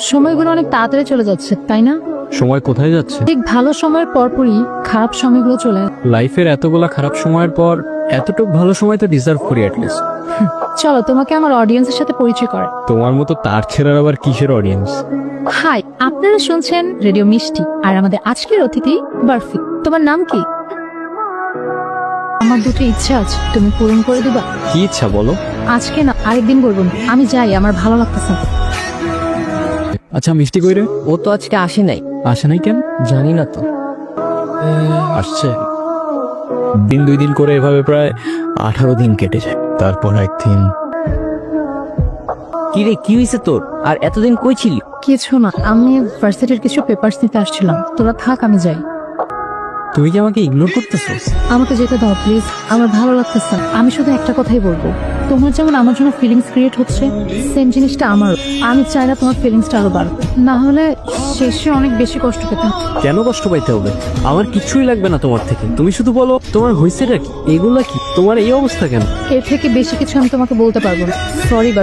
সময়গুলো অনেক তাড়াতাড়ি চলে যাচ্ছে তাই না? সময় কোথায় যাচ্ছে? ঠিক ভালো সময়ের পরপরই খারাপ সময়গুলো চলে আসে। লাইফের এতগুলা খারাপ সময়ের পর এতটুক ভালো সময় তো ডিজার্ভ করি অ্যাটলিস্ট। চলো তোমাকে আমার অডিয়েন্সের সাথে পরিচয় করে। তোমার মতো তার ছেড়ার আবার কিসের অডিয়েন্স? হাই, আপনারা শুনছেন রেডিও মিষ্টি আর আমাদের আজকের অতিথি বরফি। তোমার নাম কি? আমার দুটো ইচ্ছা আছে, তুমি পূরণ করে দিবা? কি ইচ্ছা বলো? আজকে না, আরেকদিন বলবো না। আমি যাই, আমার ভালো লাগতেছে না। আচ্ছা মিষ্টি কইরে ও তো আজকে আসে নাই। আসে নাই কেন? জানি না তো। আসছে দিন 2 দিন করে এভাবে প্রায় 18 দিন কেটে যায়, তারপর একদিন। কি রে, কি হয়েছে তোর? আর এতদিন কই ছিলি? কিছু না, আমি ভার্সিটির কিছু পেপারস নিতে আসছিলাম। তোরা থাক, আমি যাই। তুমি কি আমাকে ইগনোর করতেছো? আমাকে যেতে দাও প্লিজ, আমার ভালো লাগতেছে না। আমি শুধু একটা কথাই বলবো, তোমার যেমন আমার জন্য ফিলিংস ক্রিয়েট হচ্ছে, সেম জিনিসটা আমার। আমি চাই না তোমার ফিলিংসটা আরো বাড়ুক, না হলে শেষে অনেক বেশি কষ্ট পেতে হবে। কেন কষ্ট পাইতে হবে? আমার কিছুই লাগবে না তোমার থেকে। তুমি শুধু বলো তোমার হয়েছেটা কি, এগুলা কি, তোমার এই অবস্থা কেন? এর থেকে বেশি কিছু আমি তোমাকে বলতে পারবো না। সরি।